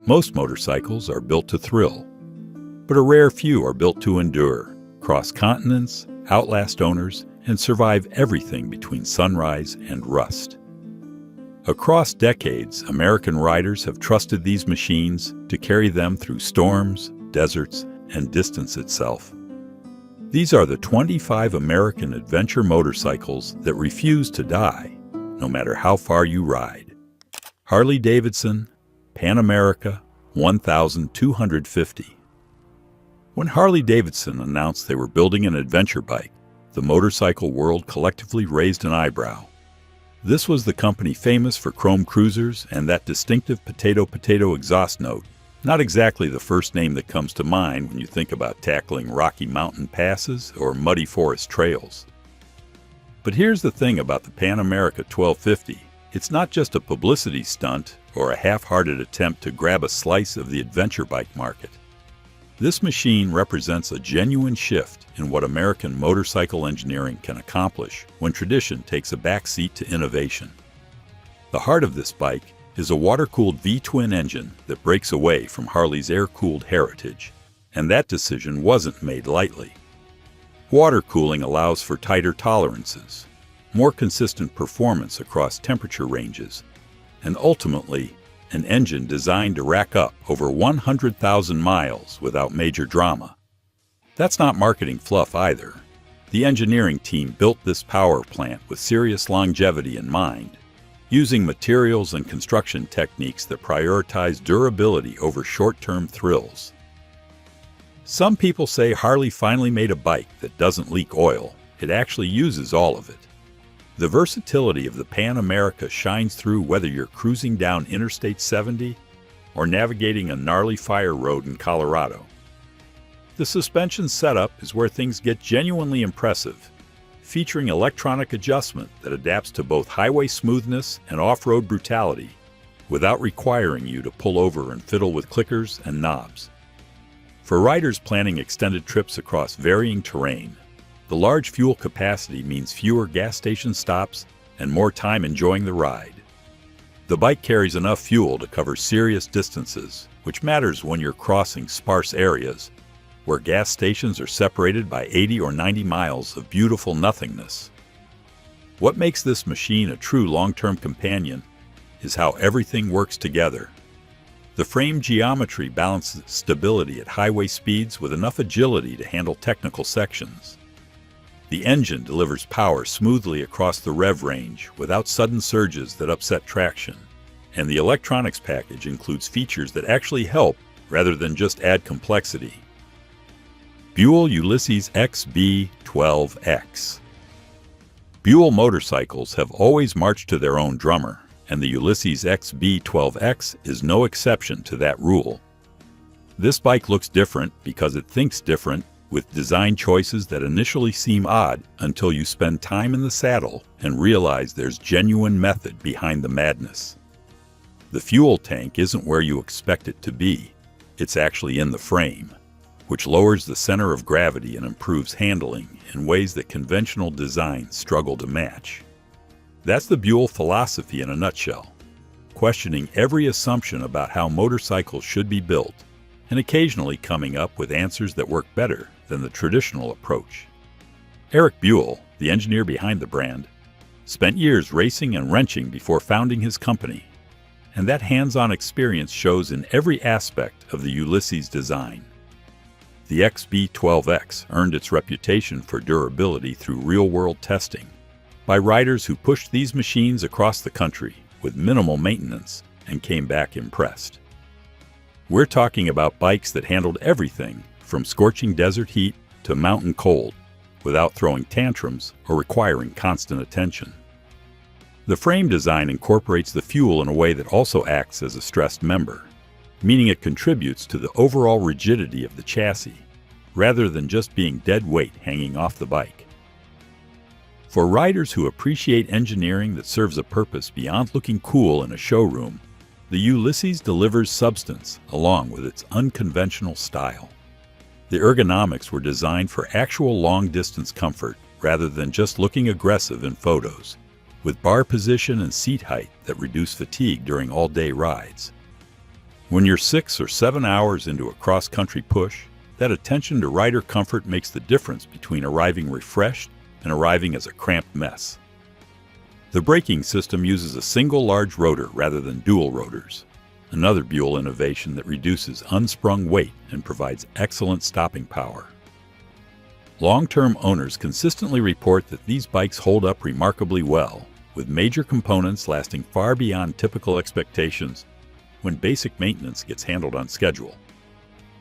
Most motorcycles are built to thrill, but a rare few are built to endure, cross continents, outlast owners, and survive everything between sunrise and rust. Across decades, American riders have trusted these machines to carry them through storms, deserts, and distance itself. These are the 25 American adventure motorcycles that refuse to die, no matter how far you ride. Harley-Davidson Pan America 1250. When Harley-Davidson announced they were building an adventure bike, the motorcycle world collectively raised an eyebrow. This was the company famous for chrome cruisers and that distinctive potato exhaust note, not exactly the first name that comes to mind when you think about tackling Rocky Mountain passes or muddy forest trails. But here's the thing about the Pan America 1250. It's not just a publicity stunt or a half-hearted attempt to grab a slice of the adventure bike market. This machine represents a genuine shift in what American motorcycle engineering can accomplish when tradition takes a backseat to innovation. The heart of this bike is a water-cooled V-twin engine that breaks away from Harley's air-cooled heritage, and that decision wasn't made lightly. Water cooling allows for tighter tolerances, more consistent performance across temperature ranges, and ultimately, an engine designed to rack up over 100,000 miles without major drama. That's not marketing fluff either. The engineering team built this power plant with serious longevity in mind, using materials and construction techniques that prioritize durability over short-term thrills. Some people say Harley finally made a bike that doesn't leak oil. It actually uses all of it. The versatility of the Pan America shines through whether you're cruising down Interstate 70 or navigating a gnarly fire road in Colorado. The suspension setup is where things get genuinely impressive, featuring electronic adjustment that adapts to both highway smoothness and off-road brutality, without requiring you to pull over and fiddle with clickers and knobs. For riders planning extended trips across varying terrain, the large fuel capacity means fewer gas station stops and more time enjoying the ride. The bike carries enough fuel to cover serious distances, which matters when you're crossing sparse areas where gas stations are separated by 80 or 90 miles of beautiful nothingness. What makes this machine a true long-term companion is how everything works together. The frame geometry balances stability at highway speeds with enough agility to handle technical sections. The engine delivers power smoothly across the rev range without sudden surges that upset traction. And the electronics package includes features that actually help rather than just add complexity. Buell Ulysses XB12X. Buell motorcycles have always marched to their own drummer, and the Ulysses XB12X is no exception to that rule. This bike looks different because it thinks different, with design choices that initially seem odd until you spend time in the saddle and realize there's genuine method behind the madness. The fuel tank isn't where you expect it to be. It's actually in the frame, which lowers the center of gravity and improves handling in ways that conventional designs struggle to match. That's the Buell philosophy in a nutshell, questioning every assumption about how motorcycles should be built, and occasionally coming up with answers that work better than the traditional approach. Eric Buell, the engineer behind the brand, spent years racing and wrenching before founding his company, and that hands-on experience shows in every aspect of the Ulysses design. The XB12X earned its reputation for durability through real-world testing by riders who pushed these machines across the country with minimal maintenance and came back impressed. We're talking about bikes that handled everything from scorching desert heat to mountain cold without throwing tantrums or requiring constant attention. The frame design incorporates the fuel in a way that also acts as a stressed member, meaning it contributes to the overall rigidity of the chassis, rather than just being dead weight hanging off the bike. For riders who appreciate engineering that serves a purpose beyond looking cool in a showroom, the Ulysses delivers substance along with its unconventional style. The ergonomics were designed for actual long-distance comfort rather than just looking aggressive in photos, with bar position and seat height that reduce fatigue during all-day rides. When you're 6 or 7 hours into a cross-country push, that attention to rider comfort makes the difference between arriving refreshed and arriving as a cramped mess. The braking system uses a single large rotor rather than dual rotors, another Buell innovation that reduces unsprung weight and provides excellent stopping power. Long-term owners consistently report that these bikes hold up remarkably well, with major components lasting far beyond typical expectations when basic maintenance gets handled on schedule.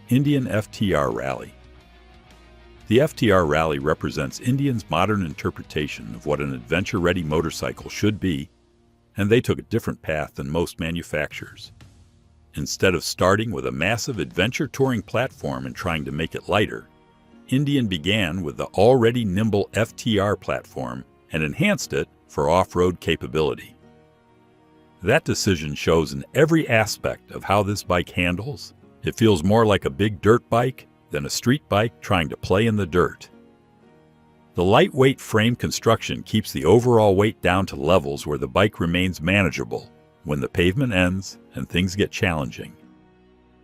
Indian FTR Rally. The FTR Rally represents Indian's modern interpretation of what an adventure-ready motorcycle should be, and they took a different path than most manufacturers. Instead of starting with a massive adventure touring platform and trying to make it lighter, Indian began with the already nimble FTR platform and enhanced it for off-road capability. That decision shows in every aspect of how this bike handles. It feels more like a big dirt bike than a street bike trying to play in the dirt. The lightweight frame construction keeps the overall weight down to levels where the bike remains manageable when the pavement ends and things get challenging.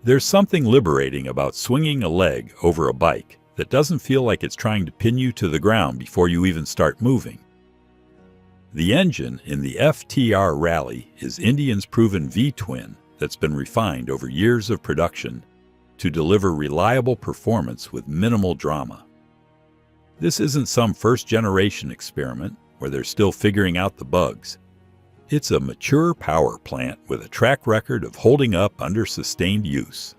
There's something liberating about swinging a leg over a bike that doesn't feel like it's trying to pin you to the ground before you even start moving. The engine in the FTR Rally is Indian's proven V-twin that's been refined over years of production to deliver reliable performance with minimal drama. This isn't some first-generation experiment where they're still figuring out the bugs. It's a mature power plant with a track record of holding up under sustained use.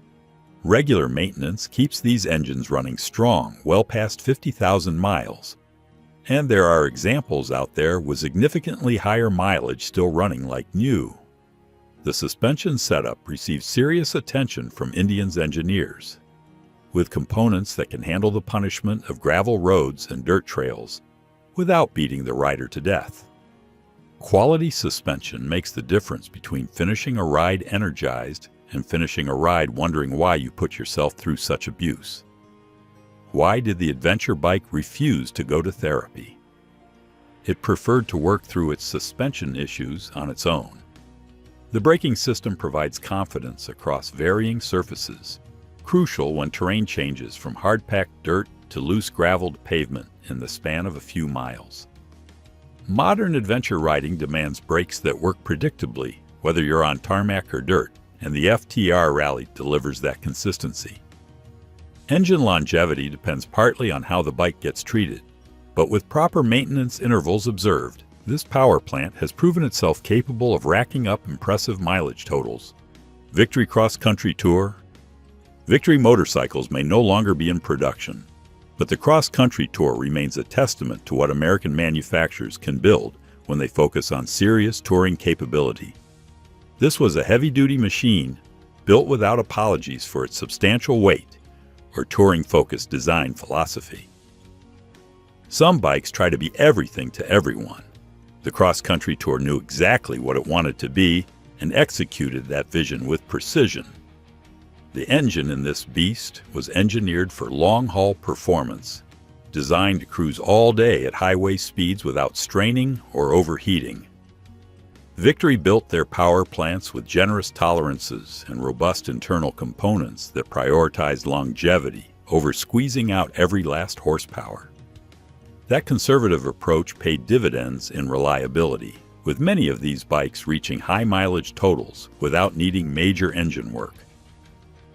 Regular maintenance keeps these engines running strong well past 50,000 miles, and there are examples out there with significantly higher mileage still running like new. The suspension setup receives serious attention from Indian's engineers, with components that can handle the punishment of gravel roads and dirt trails without beating the rider to death. Quality suspension makes the difference between finishing a ride energized and finishing a ride wondering why you put yourself through such abuse. Why did the adventure bike refuse to go to therapy? It preferred to work through its suspension issues on its own. The braking system provides confidence across varying surfaces, crucial when terrain changes from hard-packed dirt to loose graveled pavement in the span of a few miles. Modern adventure riding demands brakes that work predictably, whether you're on tarmac or dirt, and the FTR Rally delivers that consistency. Engine longevity depends partly on how the bike gets treated, but with proper maintenance intervals observed, this power plant has proven itself capable of racking up impressive mileage totals. Victory Cross Country Tour. Victory motorcycles may no longer be in production, but the Cross Country Tour remains a testament to what American manufacturers can build when they focus on serious touring capability. This was a heavy-duty machine built without apologies for its substantial weight or touring-focused design philosophy. Some bikes try to be everything to everyone. The Cross Country Tour knew exactly what it wanted to be and executed that vision with precision. The engine in this beast was engineered for long-haul performance, designed to cruise all day at highway speeds without straining or overheating. Victory built their power plants with generous tolerances and robust internal components that prioritized longevity over squeezing out every last horsepower. That conservative approach paid dividends in reliability, with many of these bikes reaching high mileage totals without needing major engine work.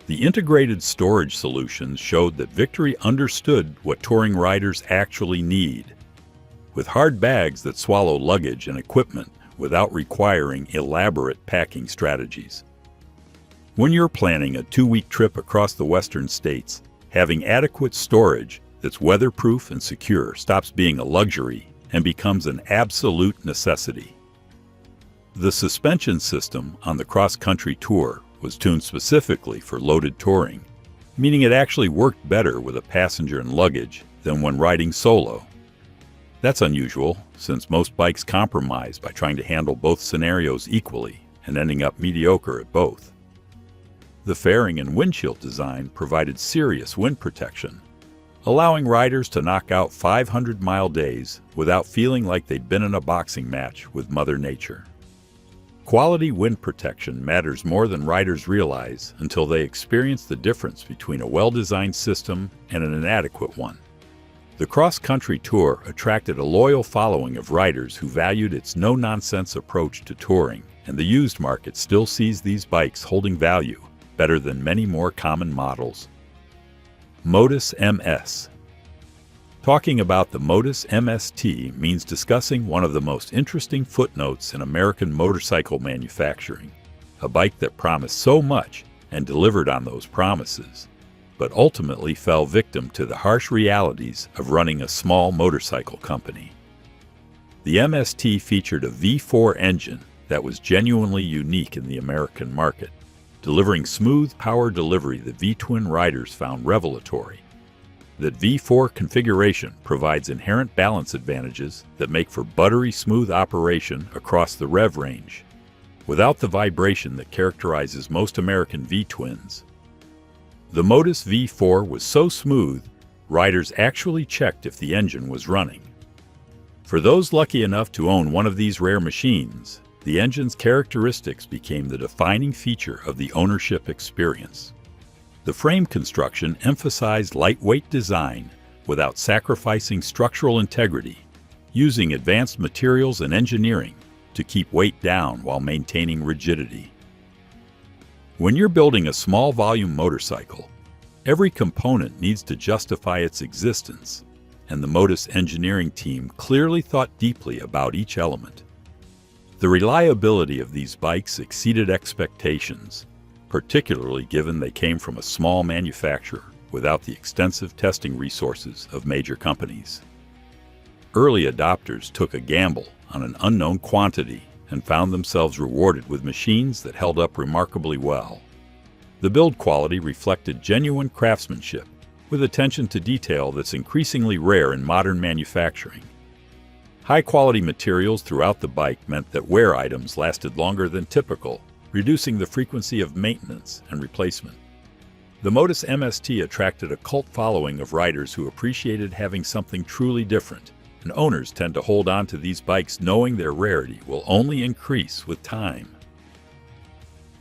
The integrated storage solutions showed that Victory understood what touring riders actually need, with hard bags that swallow luggage and equipment without requiring elaborate packing strategies. When you're planning a 2-week trip across the western states, having adequate storage that's weatherproof and secure stops being a luxury and becomes an absolute necessity. The suspension system on the Cross Country Tour was tuned specifically for loaded touring, meaning it actually worked better with a passenger and luggage than when riding solo. That's unusual, since most bikes compromise by trying to handle both scenarios equally and ending up mediocre at both. The fairing and windshield design provided serious wind protection, allowing riders to knock out 500-mile days without feeling like they'd been in a boxing match with Mother Nature. Quality wind protection matters more than riders realize until they experience the difference between a well-designed system and an inadequate one. The cross-country tour attracted a loyal following of riders who valued its no-nonsense approach to touring, and the used market still sees these bikes holding value better than many more common models. Motus MS. Talking about the Motus MST means discussing one of the most interesting footnotes in American motorcycle manufacturing, a bike that promised so much and delivered on those promises, but ultimately fell victim to the harsh realities of running a small motorcycle company. The MST featured a V4 engine that was genuinely unique in the American market, delivering smooth power delivery that V-twin riders found revelatory. That V4 configuration provides inherent balance advantages that make for buttery smooth operation across the rev range, without the vibration that characterizes most American V-twins. The Motus V4 was so smooth, riders actually checked if the engine was running. For those lucky enough to own one of these rare machines, the engine's characteristics became the defining feature of the ownership experience. The frame construction emphasized lightweight design without sacrificing structural integrity, using advanced materials and engineering to keep weight down while maintaining rigidity. When you're building a small volume motorcycle, every component needs to justify its existence, and the Motus engineering team clearly thought deeply about each element. The reliability of these bikes exceeded expectations, particularly given they came from a small manufacturer without the extensive testing resources of major companies. Early adopters took a gamble on an unknown quantity and found themselves rewarded with machines that held up remarkably well. The build quality reflected genuine craftsmanship, with attention to detail that's increasingly rare in modern manufacturing. High-quality materials throughout the bike meant that wear items lasted longer than typical, reducing the frequency of maintenance and replacement. The Motus MST attracted a cult following of riders who appreciated having something truly different, and owners tend to hold on to these bikes knowing their rarity will only increase with time.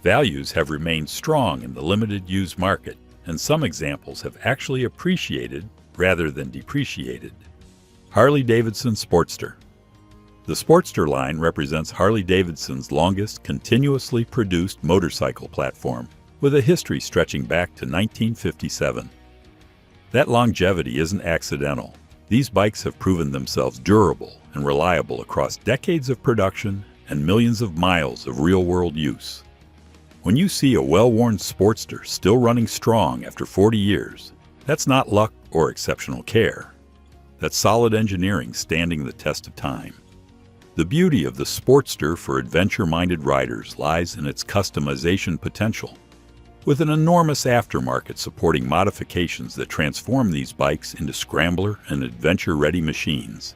Values have remained strong in the limited used market, and some examples have actually appreciated rather than depreciated. Harley-Davidson Sportster. The Sportster line represents Harley-Davidson's longest continuously produced motorcycle platform, with a history stretching back to 1957. That longevity isn't accidental. These bikes have proven themselves durable and reliable across decades of production and millions of miles of real-world use. When you see a well-worn Sportster still running strong after 40 years, that's not luck or exceptional care. That's solid engineering standing the test of time. The beauty of the Sportster for adventure-minded riders lies in its customization potential, with an enormous aftermarket supporting modifications that transform these bikes into scrambler and adventure-ready machines.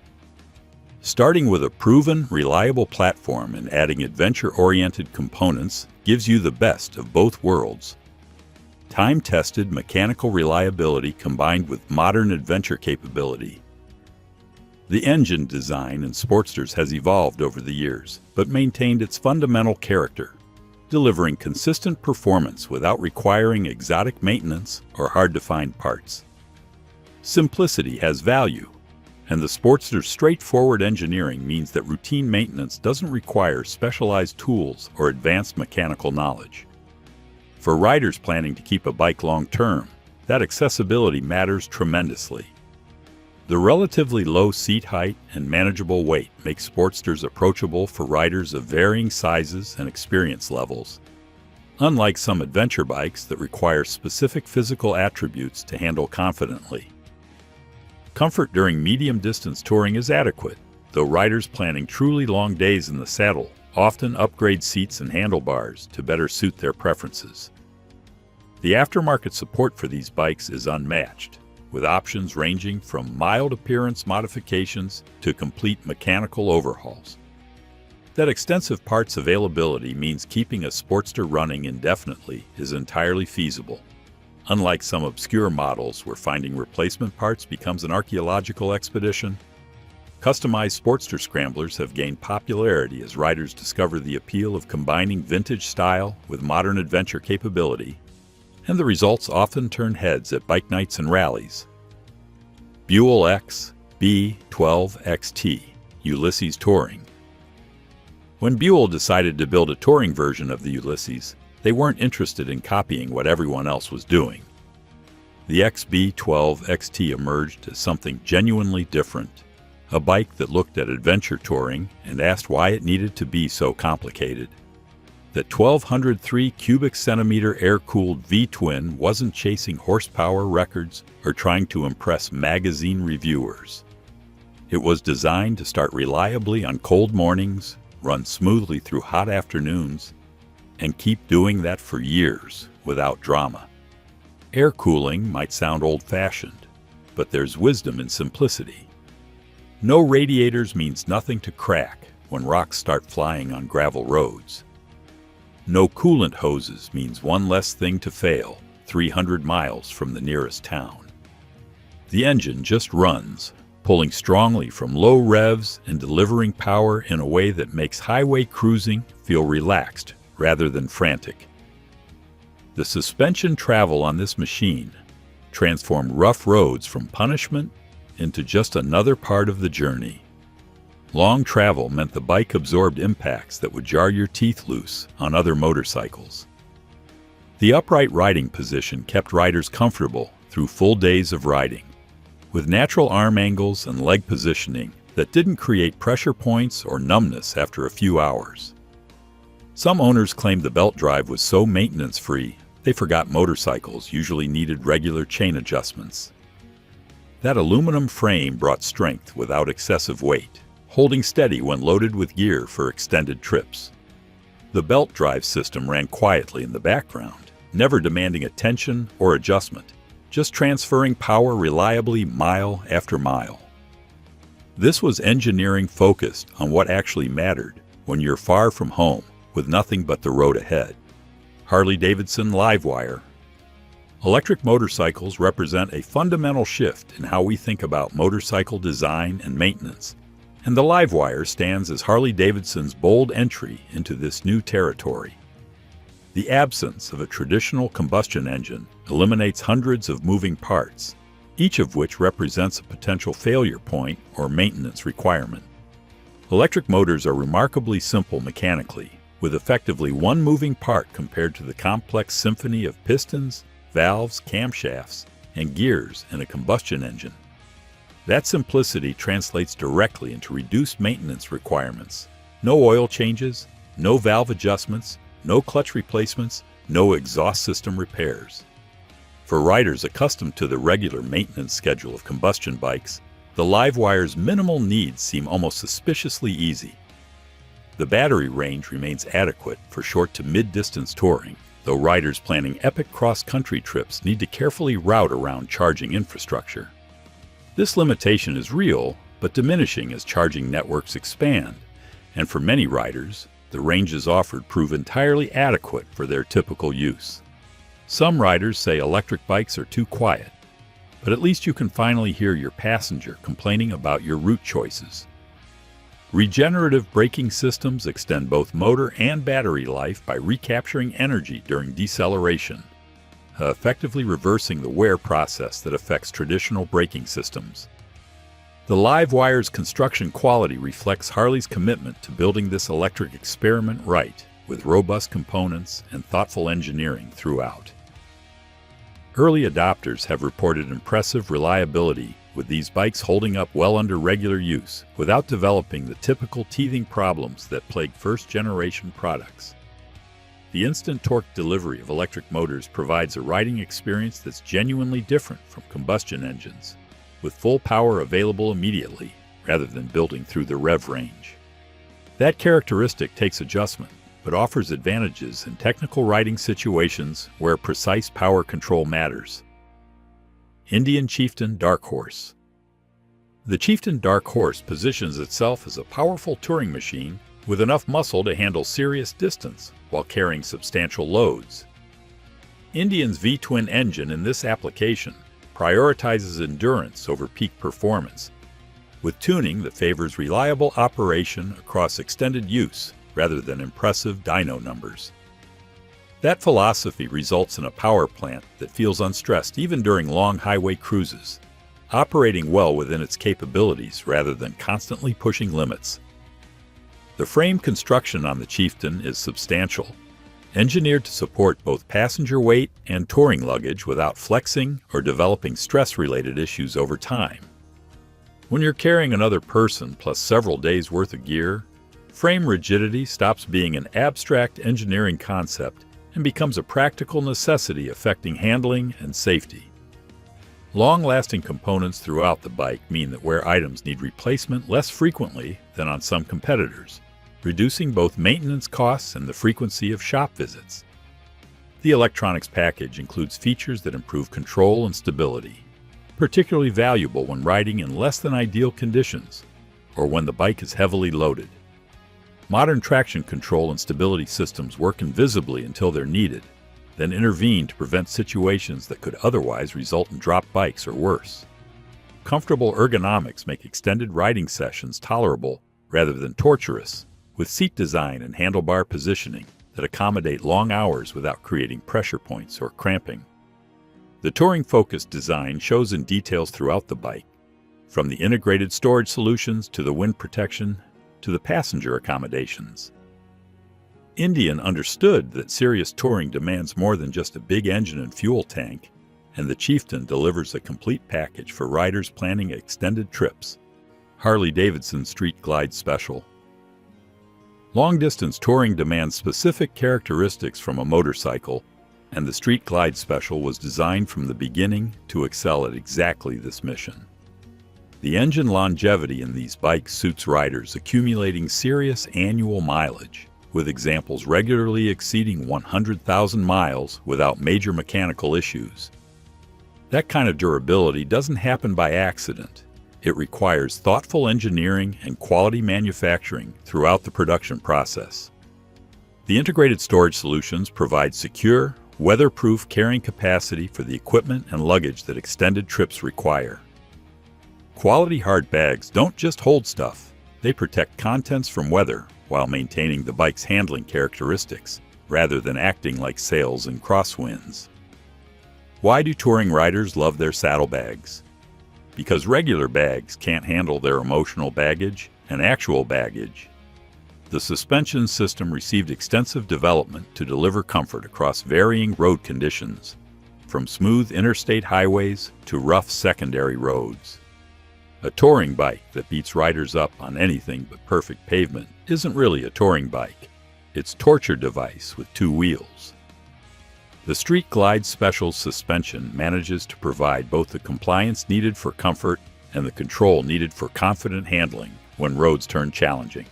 Starting with a proven, reliable platform and adding adventure-oriented components gives you the best of both worlds. Time-tested mechanical reliability combined with modern adventure capability. The engine design in Sportsters has evolved over the years, but maintained its fundamental character, delivering consistent performance without requiring exotic maintenance or hard-to-find parts. Simplicity has value, and the Sportster's straightforward engineering means that routine maintenance doesn't require specialized tools or advanced mechanical knowledge. For riders planning to keep a bike long-term, that accessibility matters tremendously. The relatively low seat height and manageable weight make Sportsters approachable for riders of varying sizes and experience levels, unlike some adventure bikes that require specific physical attributes to handle confidently. Comfort during medium-distance touring is adequate, though riders planning truly long days in the saddle often upgrade seats and handlebars to better suit their preferences. The aftermarket support for these bikes is unmatched, with options ranging from mild appearance modifications to complete mechanical overhauls. That extensive parts availability means keeping a Sportster running indefinitely is entirely feasible. Unlike some obscure models where finding replacement parts becomes an archaeological expedition, Customized Sportster scramblers have gained popularity as riders discover the appeal of combining vintage style with modern adventure capability, and the results often turn heads at bike nights and rallies. Buell X B12XT Ulysses Touring. When Buell decided to build a touring version of the Ulysses, they weren't interested in copying what everyone else was doing. The XB12XT emerged as something genuinely different, a bike that looked at adventure touring and asked why it needed to be so complicated. That 1,203 cubic centimeter air-cooled V-twin wasn't chasing horsepower records or trying to impress magazine reviewers. It was designed to start reliably on cold mornings, run smoothly through hot afternoons, and keep doing that for years without drama. Air cooling might sound old-fashioned, but there's wisdom in simplicity. No radiators means nothing to crack when rocks start flying on gravel roads. No coolant hoses means one less thing to fail 300 miles from the nearest town. The engine just runs, pulling strongly from low revs and delivering power in a way that makes highway cruising feel relaxed rather than frantic. The suspension travel on this machine transformed rough roads from punishment into just another part of the journey. Long travel meant the bike absorbed impacts that would jar your teeth loose on other motorcycles. The upright riding position kept riders comfortable through full days of riding, with natural arm angles and leg positioning that didn't create pressure points or numbness after a few hours. Some owners claimed the belt drive was so maintenance-free they forgot motorcycles usually needed regular chain adjustments. That aluminum frame brought strength without excessive weight, holding steady when loaded with gear for extended trips. The belt drive system ran quietly in the background, never demanding attention or adjustment, just transferring power reliably mile after mile. This was engineering focused on what actually mattered when you're far from home with nothing but the road ahead. Harley-Davidson Livewire. Electric motorcycles represent a fundamental shift in how we think about motorcycle design and maintenance, and the Livewire stands as Harley-Davidson's bold entry into this new territory. The absence of a traditional combustion engine eliminates hundreds of moving parts, each of which represents a potential failure point or maintenance requirement. Electric motors are remarkably simple mechanically, with effectively one moving part compared to the complex symphony of pistons, valves, camshafts, and gears in a combustion engine. That simplicity translates directly into reduced maintenance requirements. No oil changes, no valve adjustments, no clutch replacements, no exhaust system repairs. For riders accustomed to the regular maintenance schedule of combustion bikes, the Livewire's minimal needs seem almost suspiciously easy. The battery range remains adequate for short to mid-distance touring, though riders planning epic cross-country trips need to carefully route around charging infrastructure. This limitation is real, but diminishing as charging networks expand, and for many riders, the ranges offered prove entirely adequate for their typical use. Some riders say electric bikes are too quiet, but at least you can finally hear your passenger complaining about your route choices. Regenerative braking systems extend both motor and battery life by recapturing energy during deceleration, effectively reversing the wear process that affects traditional braking systems. The Livewire's construction quality reflects Harley's commitment to building this electric experiment right, with robust components and thoughtful engineering throughout. Early adopters have reported impressive reliability, with these bikes holding up well under regular use without developing the typical teething problems that plague first-generation products. The instant torque delivery of electric motors provides a riding experience that's genuinely different from combustion engines, with full power available immediately rather than building through the rev range. That characteristic takes adjustment, but offers advantages in technical riding situations where precise power control matters. Indian Chieftain Dark Horse. The Chieftain Dark Horse positions itself as a powerful touring machine with enough muscle to handle serious distance while carrying substantial loads. Indian's V-twin engine in this application prioritizes endurance over peak performance, with tuning that favors reliable operation across extended use rather than impressive dyno numbers. That philosophy results in a power plant that feels unstressed even during long highway cruises, operating well within its capabilities rather than constantly pushing limits. The frame construction on the Chieftain is substantial, engineered to support both passenger weight and touring luggage without flexing or developing stress-related issues over time. When you're carrying another person plus several days' worth of gear, frame rigidity stops being an abstract engineering concept and becomes a practical necessity affecting handling and safety. Long-lasting components throughout the bike mean that wear items need replacement less frequently than on some competitors, reducing both maintenance costs and the frequency of shop visits. The electronics package includes features that improve control and stability, particularly valuable when riding in less than ideal conditions or when the bike is heavily loaded. Modern traction control and stability systems work invisibly until they're needed, then intervene to prevent situations that could otherwise result in dropped bikes or worse. Comfortable ergonomics make extended riding sessions tolerable rather than torturous, with seat design and handlebar positioning that accommodate long hours without creating pressure points or cramping. The touring-focused design shows in details throughout the bike, from the integrated storage solutions to the wind protection to the passenger accommodations. Indian understood that serious touring demands more than just a big engine and fuel tank, and the Chieftain delivers a complete package for riders planning extended trips. Harley-Davidson Street Glide Special. Long-distance touring demands specific characteristics from a motorcycle, and the Street Glide Special was designed from the beginning to excel at exactly this mission. The engine longevity in these bikes suits riders accumulating serious annual mileage, with examples regularly exceeding 100,000 miles without major mechanical issues. That kind of durability doesn't happen by accident. It requires thoughtful engineering and quality manufacturing throughout the production process. The integrated storage solutions provide secure, weatherproof carrying capacity for the equipment and luggage that extended trips require. Quality hard bags don't just hold stuff, they protect contents from weather while maintaining the bike's handling characteristics, rather than acting like sails in crosswinds. Why do touring riders love their saddlebags? Because regular bags can't handle their emotional baggage and actual baggage. The suspension system received extensive development to deliver comfort across varying road conditions, from smooth interstate highways to rough secondary roads. A touring bike that beats riders up on anything but perfect pavement isn't really a touring bike. It's a torture device with two wheels. The Street Glide Special suspension manages to provide both the compliance needed for comfort and the control needed for confident handling when roads turn challenging.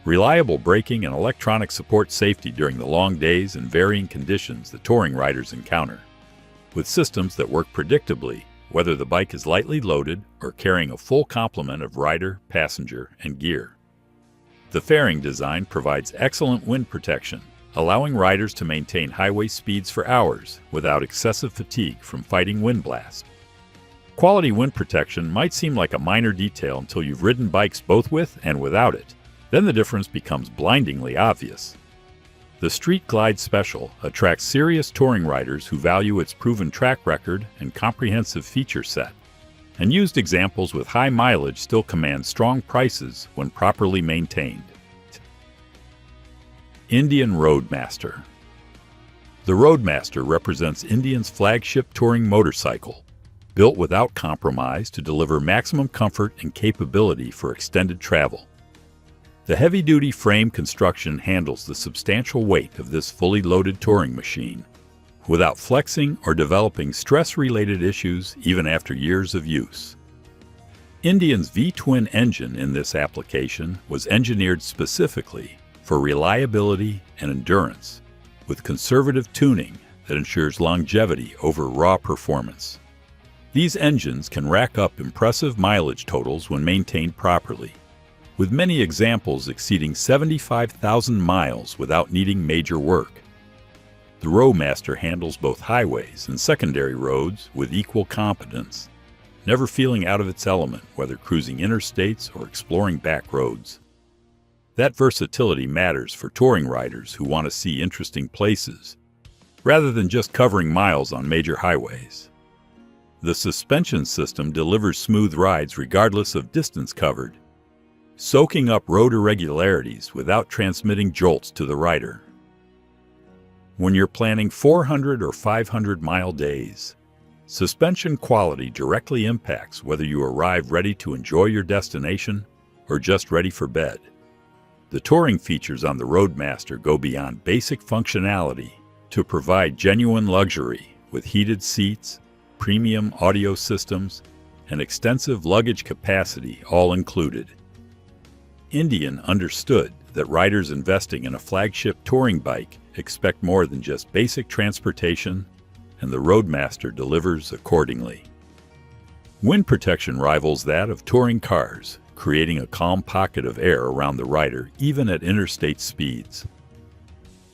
Reliable braking and electronic support safety during the long days and varying conditions that touring riders encounter, with systems that work predictably whether the bike is lightly loaded or carrying a full complement of rider, passenger, and gear. The fairing design provides excellent wind protection, allowing riders to maintain highway speeds for hours without excessive fatigue from fighting wind blast. Quality wind protection might seem like a minor detail until you've ridden bikes both with and without it. Then the difference becomes blindingly obvious. The Street Glide Special attracts serious touring riders who value its proven track record and comprehensive feature set, and used examples with high mileage still command strong prices when properly maintained. Indian Roadmaster. The Roadmaster represents Indian's flagship touring motorcycle, built without compromise to deliver maximum comfort and capability for extended travel. The heavy-duty frame construction handles the substantial weight of this fully loaded touring machine, without flexing or developing stress-related issues even after years of use. Indian's V-twin engine in this application was engineered specifically for reliability and endurance, with conservative tuning that ensures longevity over raw performance. These engines can rack up impressive mileage totals when maintained properly, with many examples exceeding 75,000 miles without needing major work. The Roadmaster handles both highways and secondary roads with equal competence, never feeling out of its element, whether cruising interstates or exploring back roads. That versatility matters for touring riders who want to see interesting places, rather than just covering miles on major highways. The suspension system delivers smooth rides regardless of distance covered, soaking up road irregularities without transmitting jolts to the rider. When you're planning 400 or 500-mile days, suspension quality directly impacts whether you arrive ready to enjoy your destination or just ready for bed. The touring features on the Roadmaster go beyond basic functionality to provide genuine luxury with heated seats, premium audio systems, and extensive luggage capacity all included. Indian understood that riders investing in a flagship touring bike expect more than just basic transportation, and the Roadmaster delivers accordingly. Wind protection rivals that of touring cars, creating a calm pocket of air around the rider even at interstate speeds.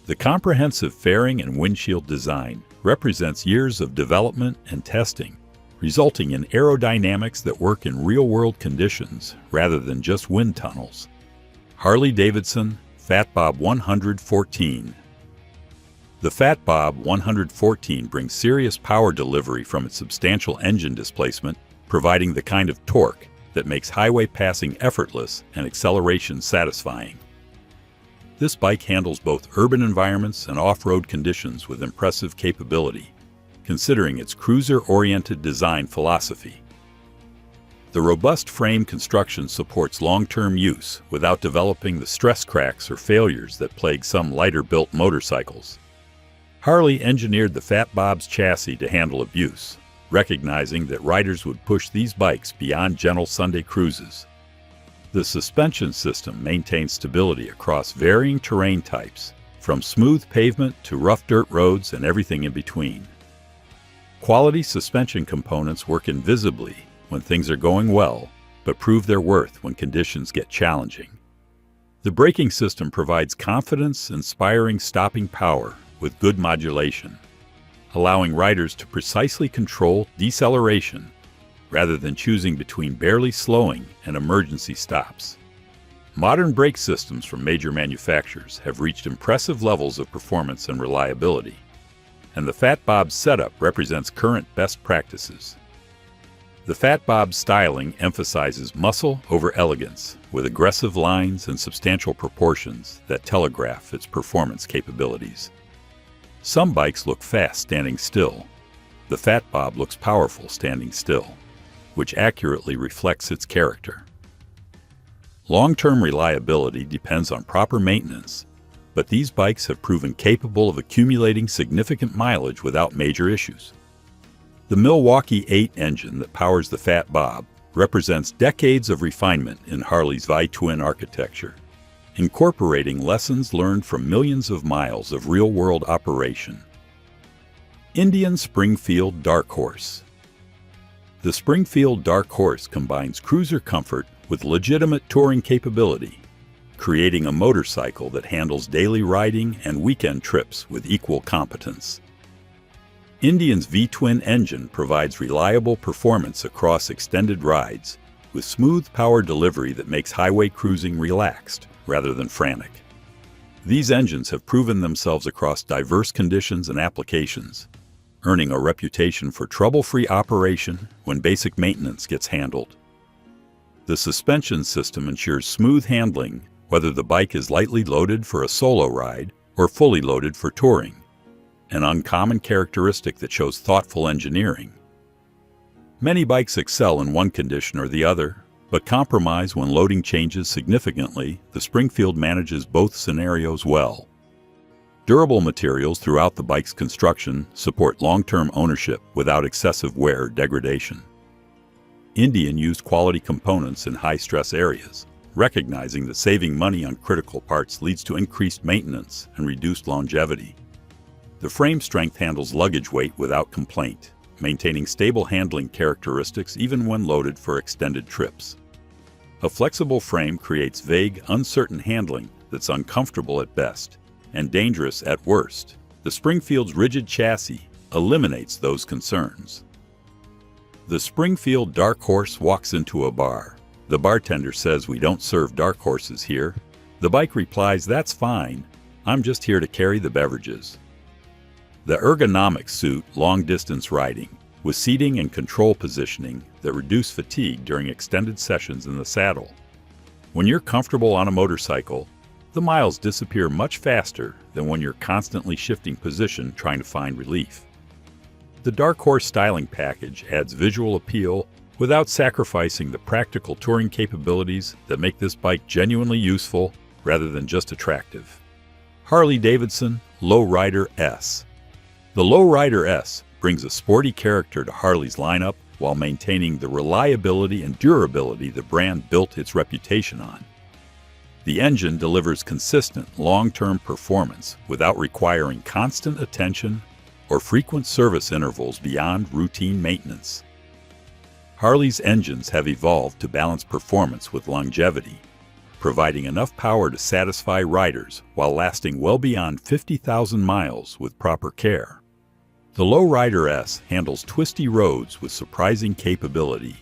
The comprehensive fairing and windshield design represents years of development and testing, resulting in aerodynamics that work in real-world conditions rather than just wind tunnels. Harley-Davidson Fat Bob 114. The Fat Bob 114 brings serious power delivery from its substantial engine displacement, providing the kind of torque that makes highway passing effortless and acceleration satisfying. This bike handles both urban environments and off-road conditions with impressive capability, considering its cruiser-oriented design philosophy. The robust frame construction supports long-term use without developing the stress cracks or failures that plague some lighter-built motorcycles. Harley engineered the Fat Bob's chassis to handle abuse, recognizing that riders would push these bikes beyond gentle Sunday cruises. The suspension system maintains stability across varying terrain types, from smooth pavement to rough dirt roads and everything in between. Quality suspension components work invisibly when things are going well, but prove their worth when conditions get challenging. The braking system provides confidence-inspiring stopping power with good modulation, allowing riders to precisely control deceleration rather than choosing between barely slowing and emergency stops. Modern brake systems from major manufacturers have reached impressive levels of performance and reliability, and the Fat Bob's setup represents current best practices. The Fat Bob's styling emphasizes muscle over elegance, with aggressive lines and substantial proportions that telegraph its performance capabilities. Some bikes look fast standing still. The Fat Bob looks powerful standing still, which accurately reflects its character. Long-term reliability depends on proper maintenance, but these bikes have proven capable of accumulating significant mileage without major issues. The Milwaukee 8 engine that powers the Fat Bob represents decades of refinement in Harley's V-twin architecture, incorporating lessons learned from millions of miles of real-world operation. Indian Springfield Dark Horse. The Springfield Dark Horse combines cruiser comfort with legitimate touring capability, creating a motorcycle that handles daily riding and weekend trips with equal competence. Indian's V-twin engine provides reliable performance across extended rides, with smooth power delivery that makes highway cruising relaxed rather than frantic. These engines have proven themselves across diverse conditions and applications, earning a reputation for trouble-free operation when basic maintenance gets handled. The suspension system ensures smooth handling whether the bike is lightly loaded for a solo ride or fully loaded for touring, an uncommon characteristic that shows thoughtful engineering. Many bikes excel in one condition or the other, but compromise when loading changes significantly. The Springfield manages both scenarios well. Durable materials throughout the bike's construction support long-term ownership without excessive wear or degradation. Indian used quality components in high-stress areas, recognizing that saving money on critical parts leads to increased maintenance and reduced longevity. The frame strength handles luggage weight without complaint, maintaining stable handling characteristics even when loaded for extended trips. A flexible frame creates vague, uncertain handling that's uncomfortable at best and dangerous at worst. The Springfield's rigid chassis eliminates those concerns. The Springfield Dark Horse walks into a bar. The bartender says, "We don't serve dark horses here." The bike replies, "That's fine. I'm just here to carry the beverages." The ergonomic suit long-distance riding, with seating and control positioning that reduce fatigue during extended sessions in the saddle. When you're comfortable on a motorcycle, the miles disappear much faster than when you're constantly shifting position trying to find relief. The Dark Horse styling package adds visual appeal without sacrificing the practical touring capabilities that make this bike genuinely useful rather than just attractive. Harley-Davidson Lowrider S. The Lowrider S brings a sporty character to Harley's lineup while maintaining the reliability and durability the brand built its reputation on. The engine delivers consistent, long-term performance without requiring constant attention or frequent service intervals beyond routine maintenance. Harley's engines have evolved to balance performance with longevity, providing enough power to satisfy riders while lasting well beyond 50,000 miles with proper care. The Lowrider S handles twisty roads with surprising capability,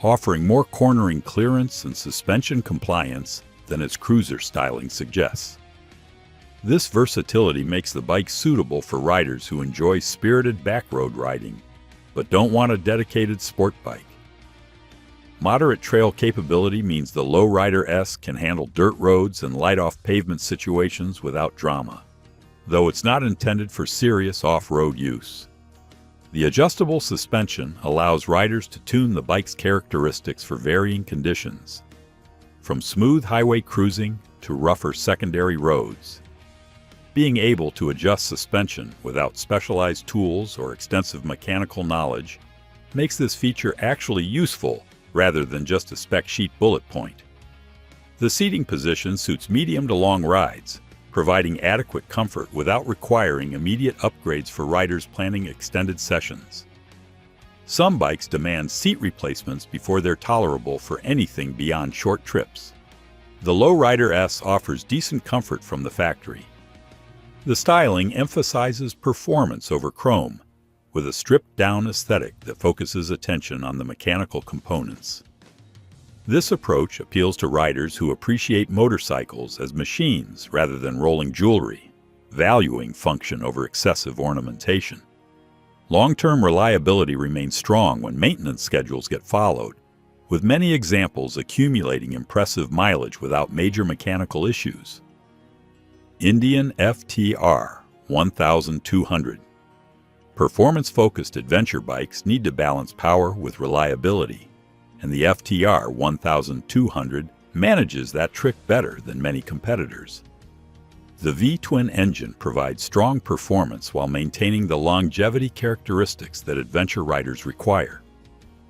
offering more cornering clearance and suspension compliance than its cruiser styling suggests. This versatility makes the bike suitable for riders who enjoy spirited backroad riding, but don't want a dedicated sport bike. Moderate trail capability means the Lowrider S can handle dirt roads and light-off pavement situations without drama, though it's not intended for serious off-road use. The adjustable suspension allows riders to tune the bike's characteristics for varying conditions, from smooth highway cruising to rougher secondary roads. Being able to adjust suspension without specialized tools or extensive mechanical knowledge makes this feature actually useful rather than just a spec sheet bullet point. The seating position suits medium to long rides, providing adequate comfort without requiring immediate upgrades for riders planning extended sessions. Some bikes demand seat replacements before they're tolerable for anything beyond short trips. The Lowrider S offers decent comfort from the factory. The styling emphasizes performance over chrome, with a stripped-down aesthetic that focuses attention on the mechanical components. This approach appeals to riders who appreciate motorcycles as machines rather than rolling jewelry, valuing function over excessive ornamentation. Long-term reliability remains strong when maintenance schedules get followed, with many examples accumulating impressive mileage without major mechanical issues. Indian FTR 1200. Performance-focused adventure bikes need to balance power with reliability, and the FTR 1200 manages that trick better than many competitors. The V-twin engine provides strong performance while maintaining the longevity characteristics that adventure riders require.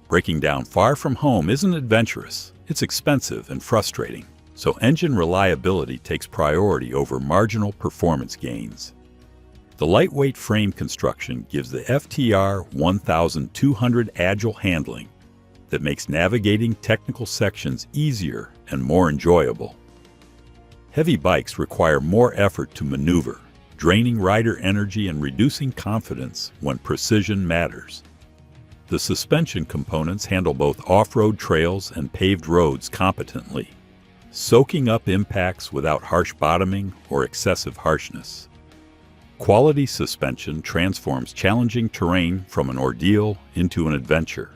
Breaking down far from home isn't adventurous, it's expensive and frustrating, so engine reliability takes priority over marginal performance gains. The lightweight frame construction gives the FTR 1200 agile handling that makes navigating technical sections easier and more enjoyable. Heavy bikes require more effort to maneuver, draining rider energy and reducing confidence when precision matters. The suspension components handle both off-road trails and paved roads competently, soaking up impacts without harsh bottoming or excessive harshness. Quality suspension transforms challenging terrain from an ordeal into an adventure,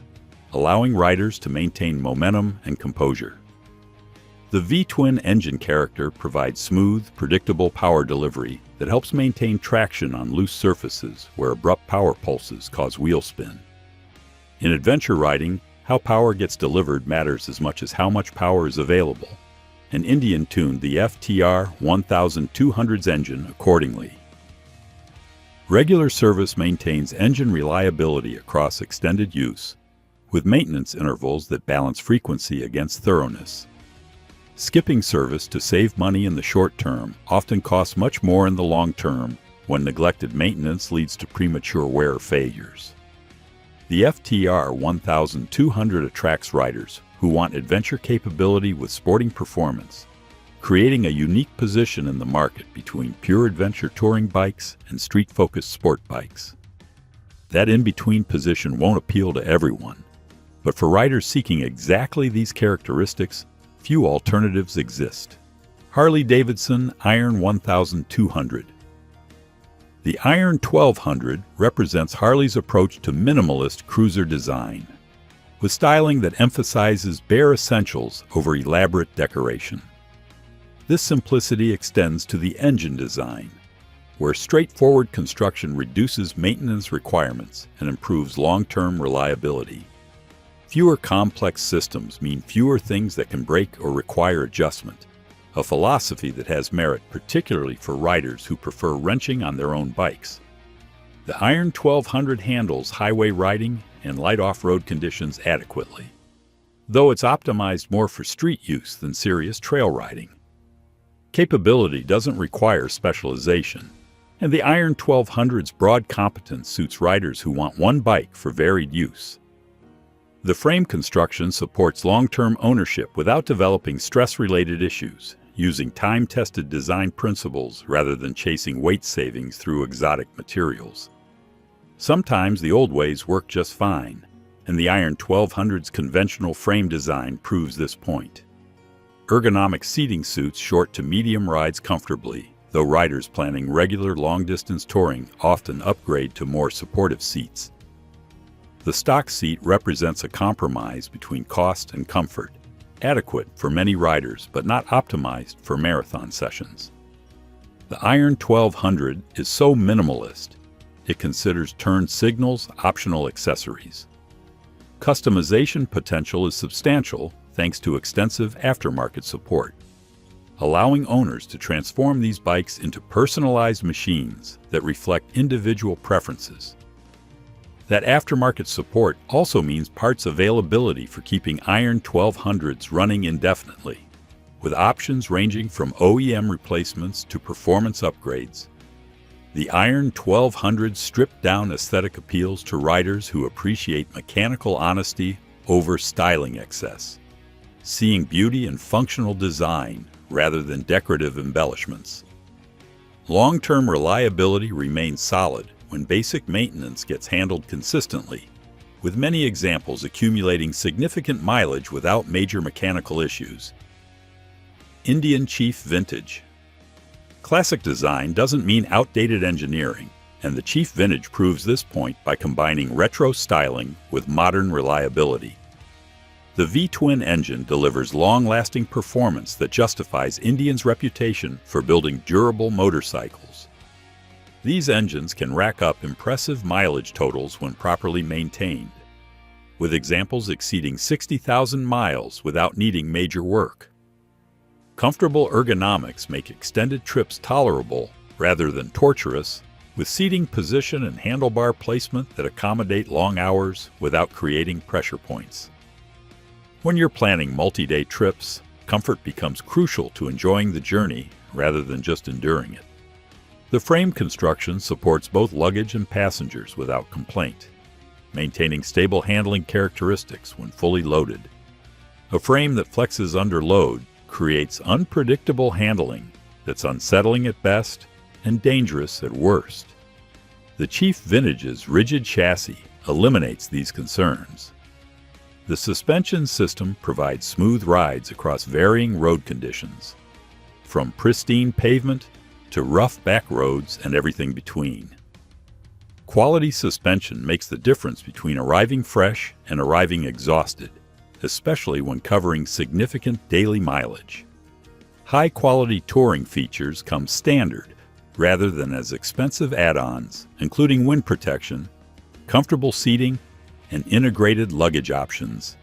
allowing riders to maintain momentum and composure. The V-twin engine character provides smooth, predictable power delivery that helps maintain traction on loose surfaces where abrupt power pulses cause wheel spin. In adventure riding, how power gets delivered matters as much as how much power is available, and Indian tuned the FTR 1200's engine accordingly. Regular service maintains engine reliability across extended use, with maintenance intervals that balance frequency against thoroughness. Skipping service to save money in the short term often costs much more in the long term when neglected maintenance leads to premature wear failures. The FTR 1200 attracts riders who want adventure capability with sporting performance, creating a unique position in the market between pure adventure touring bikes and street-focused sport bikes. That in-between position won't appeal to everyone, But for riders seeking exactly these characteristics, few alternatives exist. Harley-Davidson Iron 1200. The Iron 1200 represents Harley's approach to minimalist cruiser design, with styling that emphasizes bare essentials over elaborate decoration. This simplicity extends to the engine design, where straightforward construction reduces maintenance requirements and improves long-term reliability. Fewer complex systems mean fewer things that can break or require adjustment, a philosophy that has merit particularly for riders who prefer wrenching on their own bikes. The Iron 1200 handles highway riding and light off-road conditions adequately, though it's optimized more for street use than serious trail riding. Capability doesn't require specialization, and the Iron 1200's broad competence suits riders who want one bike for varied use. The frame construction supports long-term ownership without developing stress-related issues, using time-tested design principles rather than chasing weight savings through exotic materials. Sometimes the old ways work just fine, and the Iron 1200's conventional frame design proves this point. Ergonomic seating suits short to medium rides comfortably, though riders planning regular long-distance touring often upgrade to more supportive seats. The stock seat represents a compromise between cost and comfort, adequate for many riders but not optimized for marathon sessions. The Iron 1200 is so minimalist, it considers turn signals optional accessories. Customization potential is substantial thanks to extensive aftermarket support, allowing owners to transform these bikes into personalized machines that reflect individual preferences. That aftermarket support also means parts availability for keeping Iron 1200s running indefinitely, with options ranging from OEM replacements to performance upgrades. The Iron 1200's stripped-down aesthetic appeals to riders who appreciate mechanical honesty over styling excess, seeing beauty in functional design rather than decorative embellishments. Long-term reliability remains solid when basic maintenance gets handled consistently, with many examples accumulating significant mileage without major mechanical issues. Indian Chief Vintage. Classic design doesn't mean outdated engineering, and the Chief Vintage proves this point by combining retro styling with modern reliability. The V-twin engine delivers long-lasting performance that justifies Indian's reputation for building durable motorcycles. These engines can rack up impressive mileage totals when properly maintained, with examples exceeding 60,000 miles without needing major work. Comfortable ergonomics make extended trips tolerable rather than torturous, with seating position and handlebar placement that accommodate long hours without creating pressure points. When you're planning multi-day trips, comfort becomes crucial to enjoying the journey rather than just enduring it. The frame construction supports both luggage and passengers without complaint, maintaining stable handling characteristics when fully loaded. A frame that flexes under load creates unpredictable handling that's unsettling at best and dangerous at worst. The Chief Vintage's rigid chassis eliminates these concerns. The suspension system provides smooth rides across varying road conditions, from pristine pavement to rough back roads and everything between. Quality suspension makes the difference between arriving fresh and arriving exhausted, especially when covering significant daily mileage. High-quality touring features come standard rather than as expensive add-ons, including wind protection, comfortable seating, and integrated luggage options.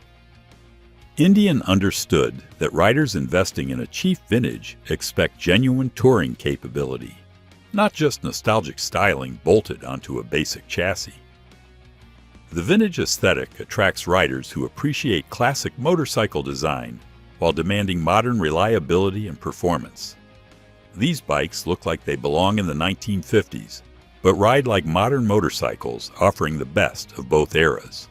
Indian understood that riders investing in a Chief Vintage expect genuine touring capability, not just nostalgic styling bolted onto a basic chassis. The vintage aesthetic attracts riders who appreciate classic motorcycle design while demanding modern reliability and performance. These bikes look like they belong in the 1950s, but ride like modern motorcycles, offering the best of both eras.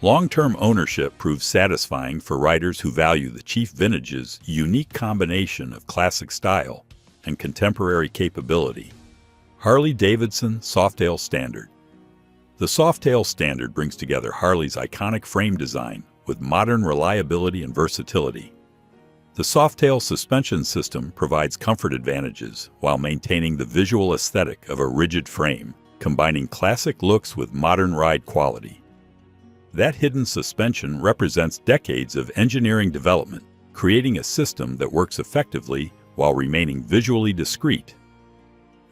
Long-term ownership proves satisfying for riders who value the Chief Vintage's unique combination of classic style and contemporary capability. Harley-Davidson Softail Standard. The Softail standard brings together Harley's iconic frame design with modern reliability and versatility. The Softail suspension system provides comfort advantages while maintaining the visual aesthetic of a rigid frame, combining classic looks with modern ride quality. That hidden suspension represents decades of engineering development, creating a system that works effectively while remaining visually discreet.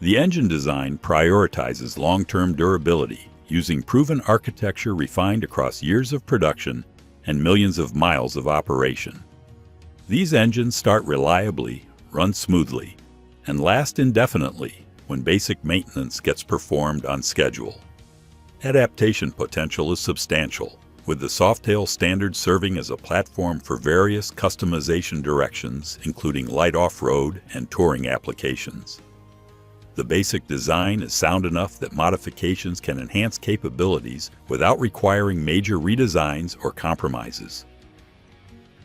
The engine design prioritizes long-term durability, using proven architecture refined across years of production and millions of miles of operation. These engines start reliably, run smoothly, and last indefinitely when basic maintenance gets performed on schedule. Adaptation potential is substantial, with the Softail standard serving as a platform for various customization directions, including light off-road and touring applications. The basic design is sound enough that modifications can enhance capabilities without requiring major redesigns or compromises.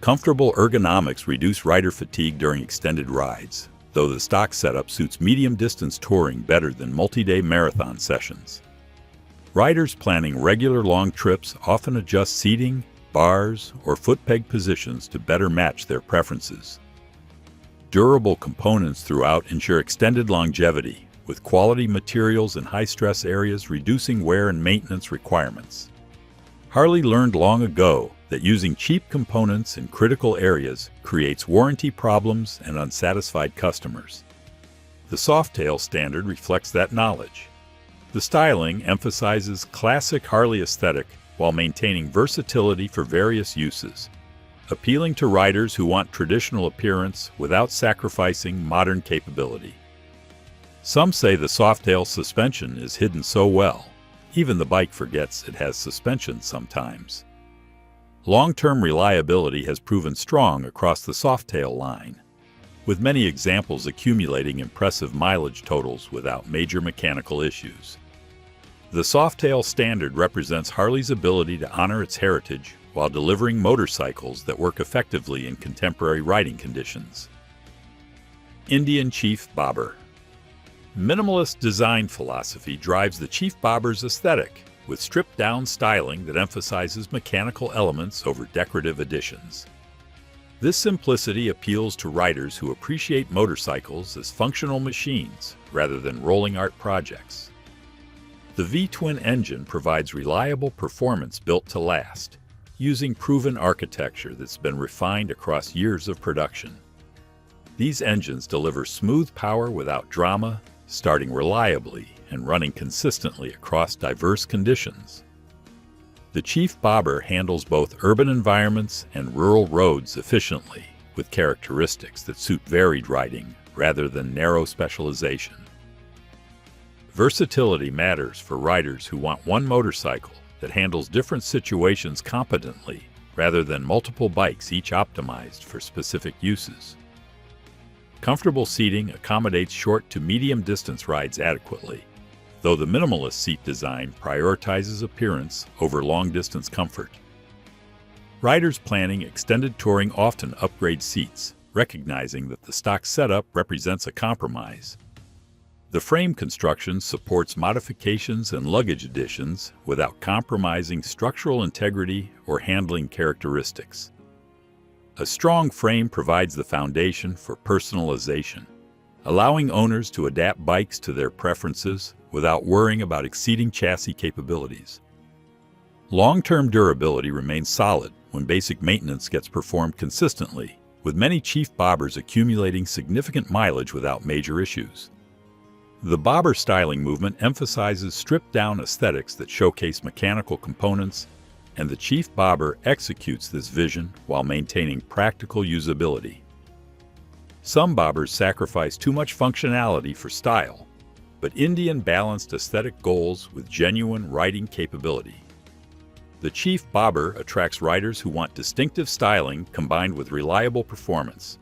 Comfortable ergonomics reduce rider fatigue during extended rides, though the stock setup suits medium-distance touring better than multi-day marathon sessions. Riders planning regular long trips often adjust seating, bars, or foot peg positions to better match their preferences. Durable components throughout ensure extended longevity, with quality materials in high-stress areas reducing wear and maintenance requirements. Harley learned long ago that using cheap components in critical areas creates warranty problems and unsatisfied customers. The Softail standard reflects that knowledge. The styling emphasizes classic Harley aesthetic while maintaining versatility for various uses, appealing to riders who want traditional appearance without sacrificing modern capability. Some say the Softail suspension is hidden so well, even the bike forgets it has suspension sometimes. Long-term reliability has proven strong across the Softail line, with many examples accumulating impressive mileage totals without major mechanical issues. The Softail standard represents Harley's ability to honor its heritage while delivering motorcycles that work effectively in contemporary riding conditions. Indian Chief Bobber. Minimalist design philosophy drives the Chief Bobber's aesthetic, with stripped-down styling that emphasizes mechanical elements over decorative additions. This simplicity appeals to riders who appreciate motorcycles as functional machines rather than rolling art projects. The V-twin engine provides reliable performance built to last, using proven architecture that's been refined across years of production. These engines deliver smooth power without drama, starting reliably and running consistently across diverse conditions. The Chief Bobber handles both urban environments and rural roads efficiently, with characteristics that suit varied riding rather than narrow specialization. Versatility matters for riders who want one motorcycle that handles different situations competently rather than multiple bikes each optimized for specific uses. Comfortable seating accommodates short to medium distance rides adequately, though the minimalist seat design prioritizes appearance over long-distance comfort. Riders planning extended touring often upgrade seats, recognizing that the stock setup represents a compromise. The frame construction supports modifications and luggage additions without compromising structural integrity or handling characteristics. A strong frame provides the foundation for personalization, allowing owners to adapt bikes to their preferences without worrying about exceeding chassis capabilities. Long-term durability remains solid when basic maintenance gets performed consistently, with many Chief Bobbers accumulating significant mileage without major issues. The Bobber styling movement emphasizes stripped-down aesthetics that showcase mechanical components, and the Chief Bobber executes this vision while maintaining practical usability. Some bobbers sacrifice too much functionality for style, but Indian balanced aesthetic goals with genuine riding capability. The Chief Bobber attracts riders who want distinctive styling combined with reliable performance,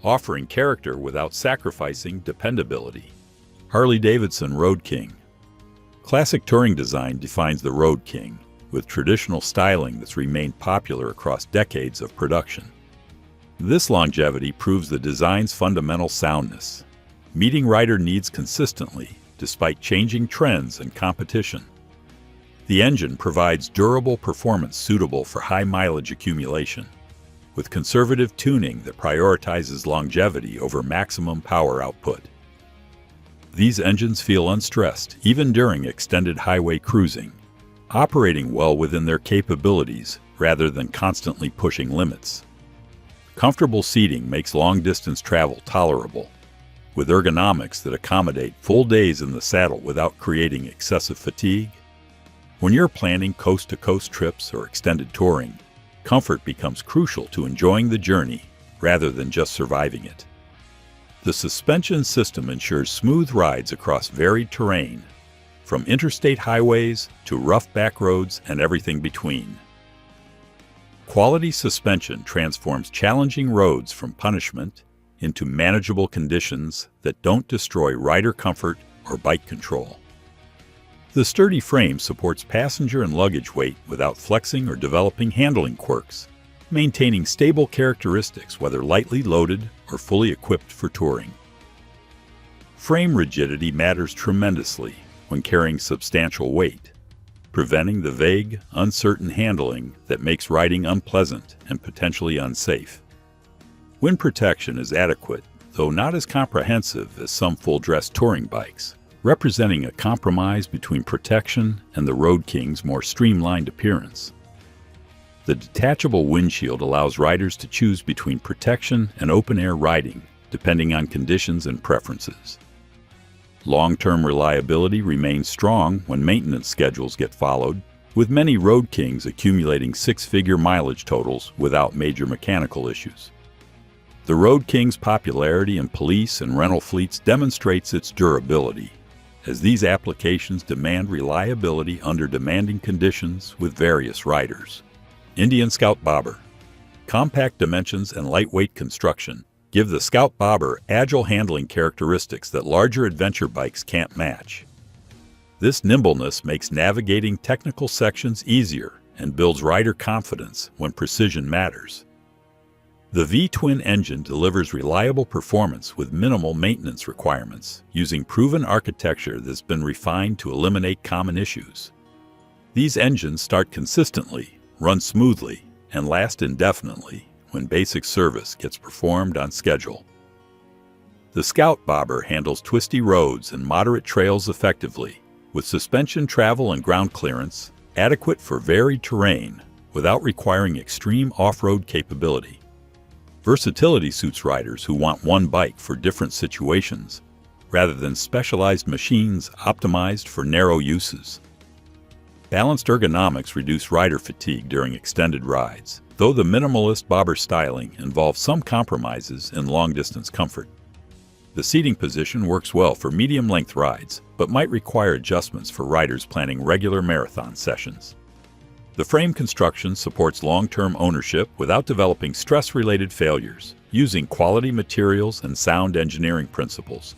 offering character without sacrificing dependability. Harley-Davidson Road King. Classic touring design defines the Road King, with traditional styling that's remained popular across decades of production. This longevity proves the design's fundamental soundness, meeting rider needs consistently despite changing trends and competition. The engine provides durable performance suitable for high mileage accumulation, with conservative tuning that prioritizes longevity over maximum power output. These engines feel unstressed even during extended highway cruising, operating well within their capabilities rather than constantly pushing limits. Comfortable seating makes long-distance travel tolerable, with ergonomics that accommodate full days in the saddle without creating excessive fatigue. When you're planning coast-to-coast trips or extended touring, comfort becomes crucial to enjoying the journey rather than just surviving it. The suspension system ensures smooth rides across varied terrain, from interstate highways to rough back roads and everything between. Quality suspension transforms challenging roads from punishment into manageable conditions that don't destroy rider comfort or bike control. The sturdy frame supports passenger and luggage weight without flexing or developing handling quirks, maintaining stable characteristics whether lightly loaded or fully equipped for touring. Frame rigidity matters tremendously when carrying substantial weight, preventing the vague, uncertain handling that makes riding unpleasant and potentially unsafe. Wind protection is adequate, though not as comprehensive as some full-dress touring bikes, representing a compromise between protection and the Road King's more streamlined appearance. The detachable windshield allows riders to choose between protection and open-air riding, depending on conditions and preferences. Long-term reliability remains strong when maintenance schedules get followed, with many Road Kings accumulating six-figure mileage totals without major mechanical issues. The Road King's popularity in police and rental fleets demonstrates its durability, as these applications demand reliability under demanding conditions with various riders. Indian Scout Bobber. Compact dimensions and lightweight construction give the Scout Bobber agile handling characteristics that larger adventure bikes can't match. This nimbleness makes navigating technical sections easier and builds rider confidence when precision matters. The V-twin engine delivers reliable performance with minimal maintenance requirements, using proven architecture that's been refined to eliminate common issues. These engines start consistently, run smoothly, and last indefinitely when basic service gets performed on schedule. The Scout Bobber handles twisty roads and moderate trails effectively, with suspension travel and ground clearance adequate for varied terrain without requiring extreme off-road capability. Versatility suits riders who want one bike for different situations, rather than specialized machines optimized for narrow uses. Balanced ergonomics reduce rider fatigue during extended rides, though the minimalist bobber styling involves some compromises in long-distance comfort. The seating position works well for medium-length rides, but might require adjustments for riders planning regular marathon sessions. The frame construction supports long-term ownership without developing stress-related failures, using quality materials and sound engineering principles.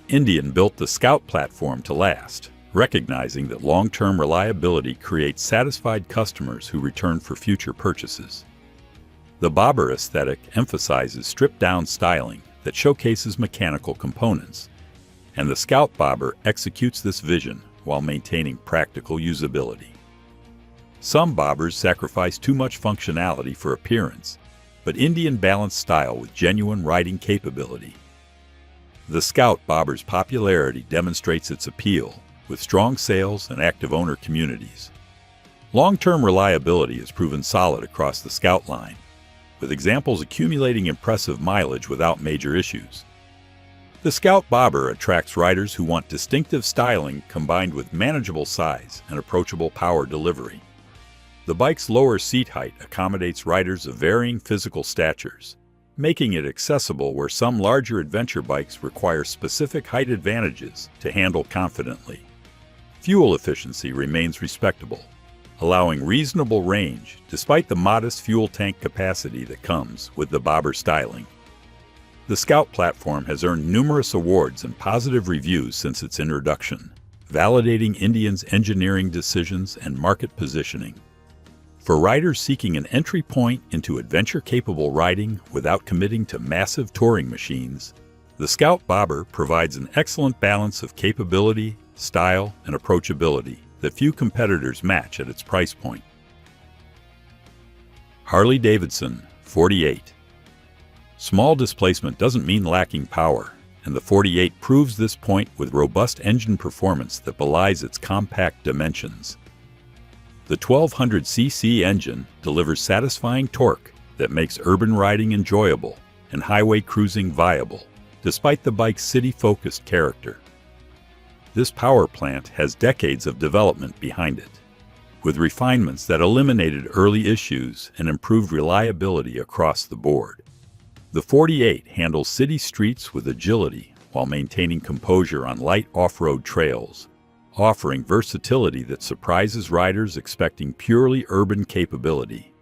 Indian built the Scout platform to last, recognizing that long-term reliability creates satisfied customers who return for future purchases. The Bobber aesthetic emphasizes stripped-down styling that showcases mechanical components, and the Scout Bobber executes this vision while maintaining practical usability. Some bobbers sacrifice too much functionality for appearance, but Indian balanced style with genuine riding capability. The Scout Bobber's popularity demonstrates its appeal, with strong sales and active owner communities. Long-term reliability has proven solid across the Scout line, with examples accumulating impressive mileage without major issues. The Scout Bobber attracts riders who want distinctive styling combined with manageable size and approachable power delivery. The bike's lower seat height accommodates riders of varying physical statures, making it accessible where some larger adventure bikes require specific height advantages to handle confidently. Fuel efficiency remains respectable, allowing reasonable range despite the modest fuel tank capacity that comes with the Bobber styling. The Scout platform has earned numerous awards and positive reviews since its introduction, validating Indian's engineering decisions and market positioning. For riders seeking an entry point into adventure-capable riding without committing to massive touring machines, the Scout Bobber provides an excellent balance of capability, style, and approachability that few competitors match at its price point. Harley-Davidson 48. Small displacement doesn't mean lacking power, and the 48 proves this point with robust engine performance that belies its compact dimensions. The 1200cc engine delivers satisfying torque that makes urban riding enjoyable and highway cruising viable, despite the bike's city-focused character. This power plant has decades of development behind it, with refinements that eliminated early issues and improved reliability across the board. The 48 handles city streets with agility while maintaining composure on light off-road trails, offering versatility that surprises riders expecting purely urban capability.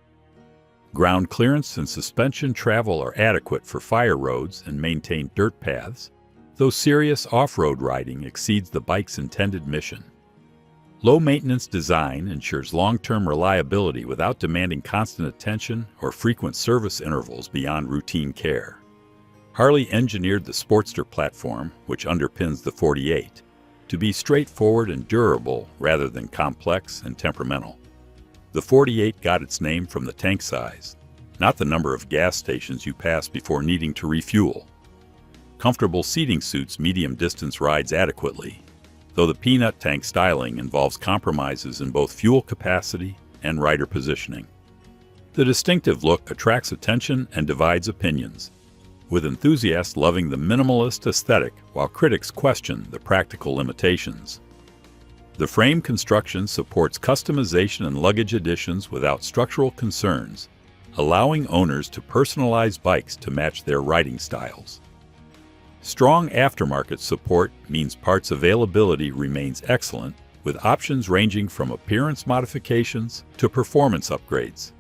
Ground clearance and suspension travel are adequate for fire roads and maintained dirt paths, though serious off-road riding exceeds the bike's intended mission. Low-maintenance design ensures long-term reliability without demanding constant attention or frequent service intervals beyond routine care. Harley engineered the Sportster platform, which underpins the 48, to be straightforward and durable rather than complex and temperamental. The 48 got its name from the tank size, not the number of gas stations you pass before needing to refuel. Comfortable seating suits medium-distance rides adequately, though the peanut tank styling involves compromises in both fuel capacity and rider positioning. The distinctive look attracts attention and divides opinions, with enthusiasts loving the minimalist aesthetic while critics question the practical limitations. The frame construction supports customization and luggage additions without structural concerns, allowing owners to personalize bikes to match their riding styles. Strong aftermarket support means parts availability remains excellent, with options ranging from appearance modifications to performance upgrades.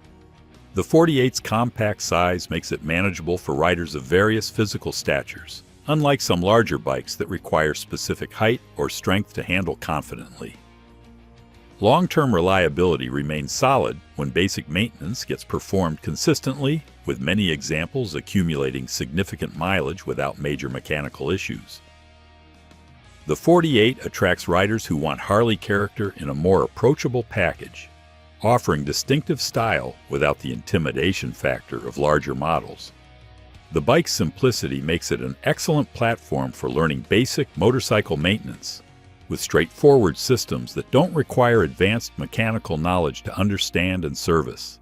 The 48's compact size makes it manageable for riders of various physical statures, unlike some larger bikes that require specific height or strength to handle confidently. Long-term reliability remains solid when basic maintenance gets performed consistently, with many examples accumulating significant mileage without major mechanical issues. The 48 attracts riders who want Harley character in a more approachable package, offering distinctive style without the intimidation factor of larger models. The bike's simplicity makes it an excellent platform for learning basic motorcycle maintenance, with straightforward systems that don't require advanced mechanical knowledge to understand and service.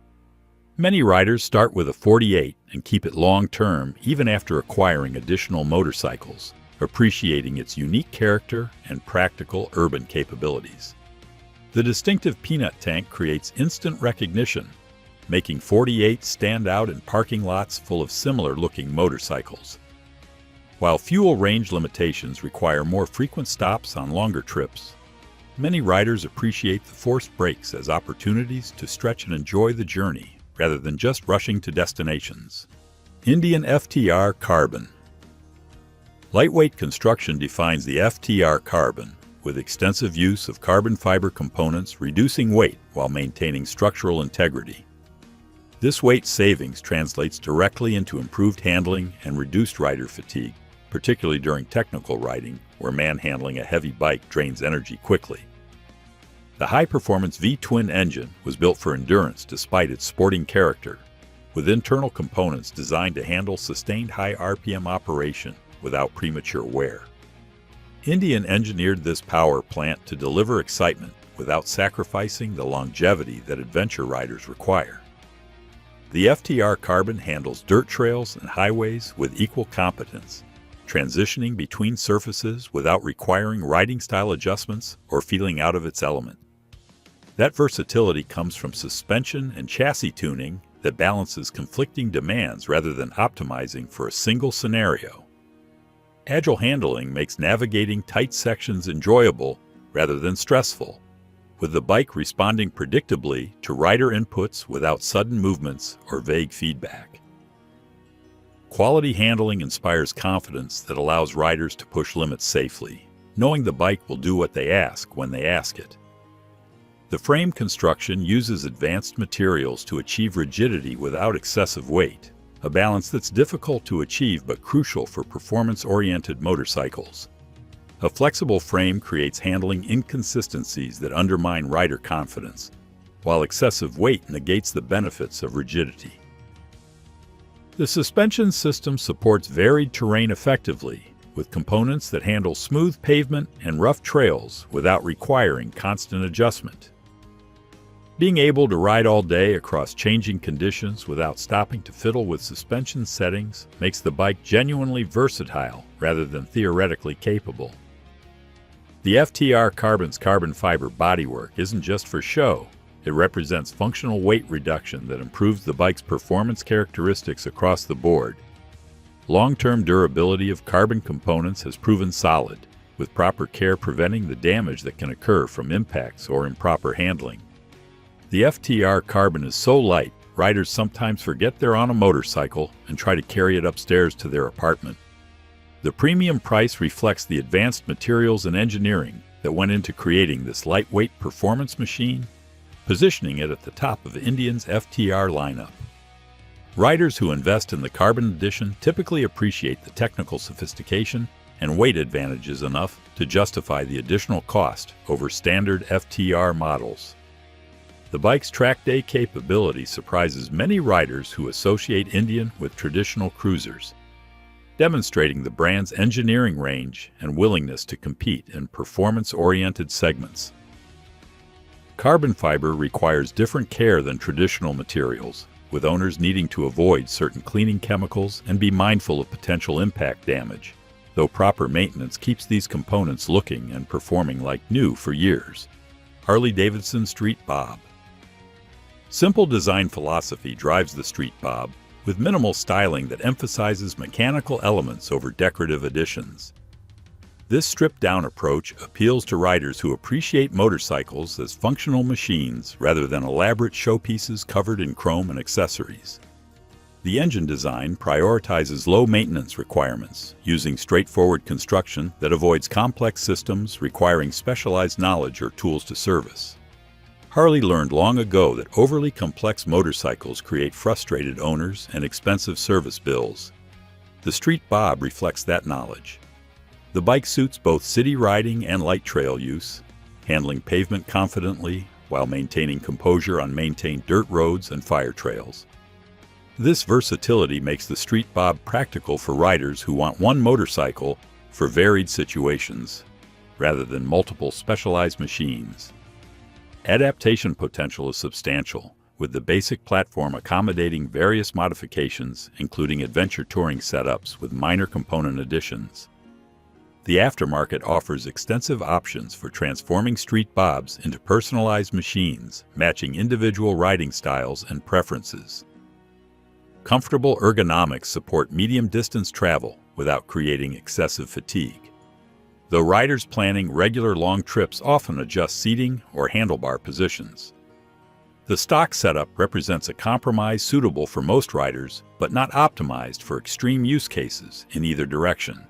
Many riders start with a 48 and keep it long-term even after acquiring additional motorcycles, appreciating its unique character and practical urban capabilities. The distinctive peanut tank creates instant recognition, making 48 stand out in parking lots full of similar-looking motorcycles. While fuel range limitations require more frequent stops on longer trips, many riders appreciate the forced brakes as opportunities to stretch and enjoy the journey rather than just rushing to destinations. Indian FTR Carbon. Lightweight construction defines the FTR Carbon, with extensive use of carbon fiber components reducing weight while maintaining structural integrity. This weight savings translates directly into improved handling and reduced rider fatigue, particularly during technical riding, where manhandling a heavy bike drains energy quickly. The high-performance V-twin engine was built for endurance despite its sporting character, with internal components designed to handle sustained high RPM operation without premature wear. Indian engineered this power plant to deliver excitement without sacrificing the longevity that adventure riders require. The FTR Carbon handles dirt trails and highways with equal competence, transitioning between surfaces without requiring riding style adjustments or feeling out of its element. That versatility comes from suspension and chassis tuning that balances conflicting demands rather than optimizing for a single scenario. Agile handling makes navigating tight sections enjoyable rather than stressful, with the bike responding predictably to rider inputs without sudden movements or vague feedback. Quality handling inspires confidence that allows riders to push limits safely, knowing the bike will do what they ask when they ask it. The frame construction uses advanced materials to achieve rigidity without excessive weight, a balance that's difficult to achieve but crucial for performance-oriented motorcycles. A flexible frame creates handling inconsistencies that undermine rider confidence, while excessive weight negates the benefits of rigidity. The suspension system supports varied terrain effectively, with components that handle smooth pavement and rough trails without requiring constant adjustment. Being able to ride all day across changing conditions without stopping to fiddle with suspension settings makes the bike genuinely versatile rather than theoretically capable. The FTR Carbon's carbon fiber bodywork isn't just for show. It represents functional weight reduction that improves the bike's performance characteristics across the board. Long-term durability of carbon components has proven solid, with proper care preventing the damage that can occur from impacts or improper handling. The FTR Carbon is so light, riders sometimes forget they're on a motorcycle and try to carry it upstairs to their apartment. The premium price reflects the advanced materials and engineering that went into creating this lightweight performance machine, positioning it at the top of Indian's FTR lineup. Riders who invest in the Carbon Edition typically appreciate the technical sophistication and weight advantages enough to justify the additional cost over standard FTR models. The bike's track day capability surprises many riders who associate Indian with traditional cruisers, demonstrating the brand's engineering range and willingness to compete in performance-oriented segments. Carbon fiber requires different care than traditional materials, with owners needing to avoid certain cleaning chemicals and be mindful of potential impact damage, though proper maintenance keeps these components looking and performing like new for years. Harley-Davidson Street Bob. Simple design philosophy drives the Street Bob, with minimal styling that emphasizes mechanical elements over decorative additions. This stripped-down approach appeals to riders who appreciate motorcycles as functional machines rather than elaborate showpieces covered in chrome and accessories. The engine design prioritizes low maintenance requirements, using straightforward construction that avoids complex systems requiring specialized knowledge or tools to service. Harley learned long ago that overly complex motorcycles create frustrated owners and expensive service bills. The Street Bob reflects that knowledge. The bike suits both city riding and light trail use, handling pavement confidently while maintaining composure on maintained dirt roads and fire trails. This versatility makes the Street Bob practical for riders who want one motorcycle for varied situations, rather than multiple specialized machines. Adaptation potential is substantial, with the basic platform accommodating various modifications, including adventure touring setups with minor component additions. The aftermarket offers extensive options for transforming Street Bobs into personalized machines, matching individual riding styles and preferences. Comfortable ergonomics support medium-distance travel without creating excessive fatigue, though riders planning regular long trips often adjust seating or handlebar positions. The stock setup represents a compromise suitable for most riders, but not optimized for extreme use cases in either direction.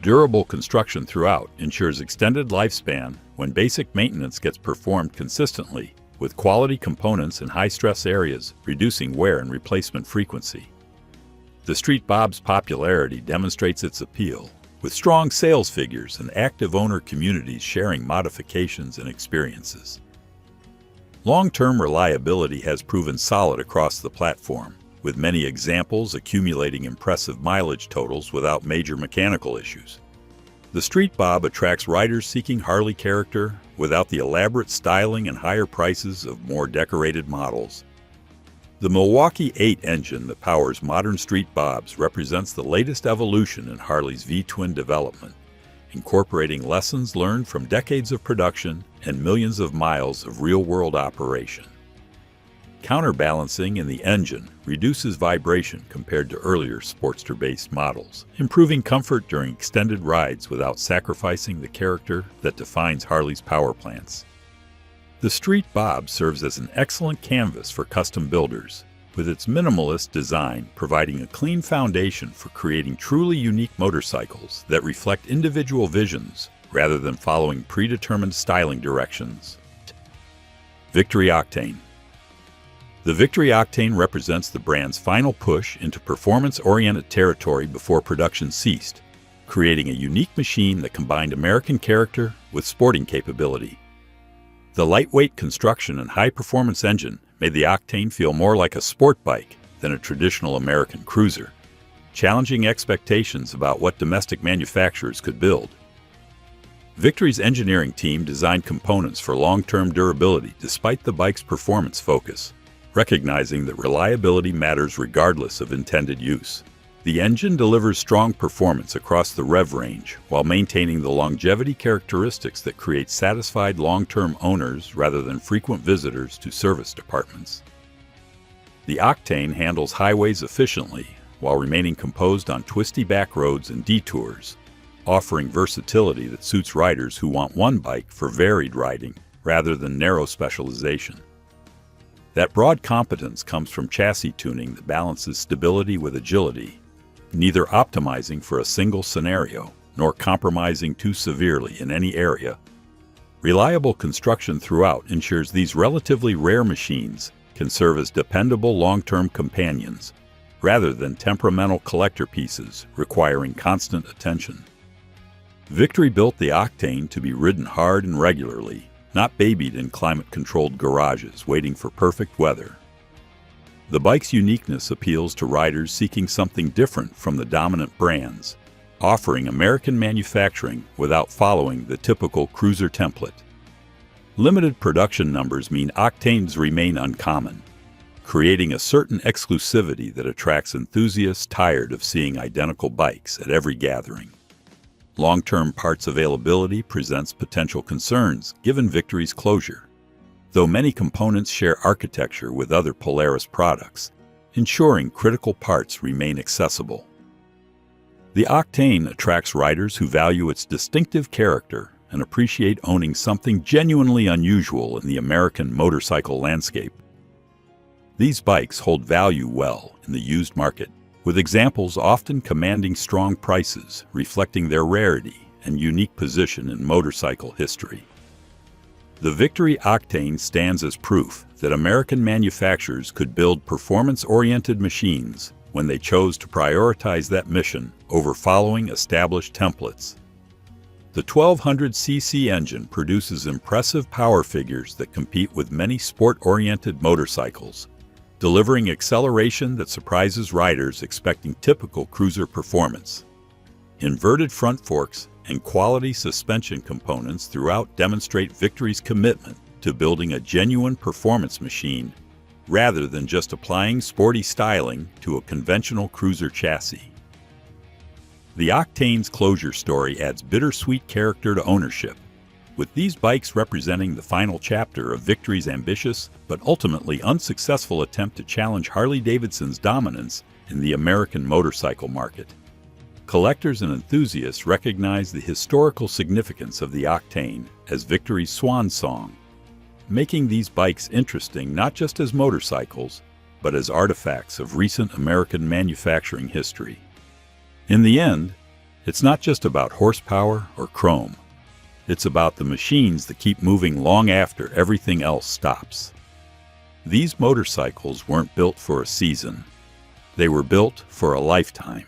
Durable construction throughout ensures extended lifespan when basic maintenance gets performed consistently, with quality components in high-stress areas, reducing wear and replacement frequency. The Street Bob's popularity demonstrates its appeal, with strong sales figures and active owner communities sharing modifications and experiences. Long-term reliability has proven solid across the platform, with many examples accumulating impressive mileage totals without major mechanical issues. The Street Bob attracts riders seeking Harley character without the elaborate styling and higher prices of more decorated models. The Milwaukee 8 engine that powers modern Street Bobs represents the latest evolution in Harley's V-twin development, incorporating lessons learned from decades of production and millions of miles of real-world operation. Counterbalancing in the engine reduces vibration compared to earlier Sportster-based models, improving comfort during extended rides without sacrificing the character that defines Harley's power plants. The Street Bob serves as an excellent canvas for custom builders, with its minimalist design providing a clean foundation for creating truly unique motorcycles that reflect individual visions rather than following predetermined styling directions. Victory Octane. The Victory Octane represents the brand's final push into performance-oriented territory before production ceased, creating a unique machine that combined American character with sporting capability. The lightweight construction and high-performance engine made the Octane feel more like a sport bike than a traditional American cruiser, challenging expectations about what domestic manufacturers could build. Victory's engineering team designed components for long-term durability despite the bike's performance focus, recognizing that reliability matters regardless of intended use. The engine delivers strong performance across the rev range while maintaining the longevity characteristics that create satisfied long-term owners rather than frequent visitors to service departments. The Octane handles highways efficiently while remaining composed on twisty back roads and detours, offering versatility that suits riders who want one bike for varied riding rather than narrow specialization. That broad competence comes from chassis tuning that balances stability with agility, neither optimizing for a single scenario nor compromising too severely in any area. Reliable construction throughout ensures these relatively rare machines can serve as dependable long-term companions rather than temperamental collector pieces requiring constant attention. Victory built the Octane to be ridden hard and regularly, not babied in climate-controlled garages waiting for perfect weather. The bike's uniqueness appeals to riders seeking something different from the dominant brands, offering American manufacturing without following the typical cruiser template. Limited production numbers mean Octanes remain uncommon, creating a certain exclusivity that attracts enthusiasts tired of seeing identical bikes at every gathering. Long-term parts availability presents potential concerns given Victory's closure, though many components share architecture with other Polaris products, ensuring critical parts remain accessible. The Octane attracts riders who value its distinctive character and appreciate owning something genuinely unusual in the American motorcycle landscape. These bikes hold value well in the used market, with examples often commanding strong prices, reflecting their rarity and unique position in motorcycle history. The Victory Octane stands as proof that American manufacturers could build performance-oriented machines when they chose to prioritize that mission over following established templates. The 1200cc engine produces impressive power figures that compete with many sport-oriented motorcycles, delivering acceleration that surprises riders expecting typical cruiser performance. Inverted front forks and quality suspension components throughout demonstrate Victory's commitment to building a genuine performance machine rather than just applying sporty styling to a conventional cruiser chassis. The Octane's closure story adds bittersweet character to ownership, with these bikes representing the final chapter of Victory's ambitious but ultimately unsuccessful attempt to challenge Harley-Davidson's dominance in the American motorcycle market. Collectors and enthusiasts recognize the historical significance of the Octane as Victory's swan song, making these bikes interesting not just as motorcycles, but as artifacts of recent American manufacturing history. In the end, it's not just about horsepower or chrome. It's about the machines that keep moving long after everything else stops. These motorcycles weren't built for a season. They were built for a lifetime.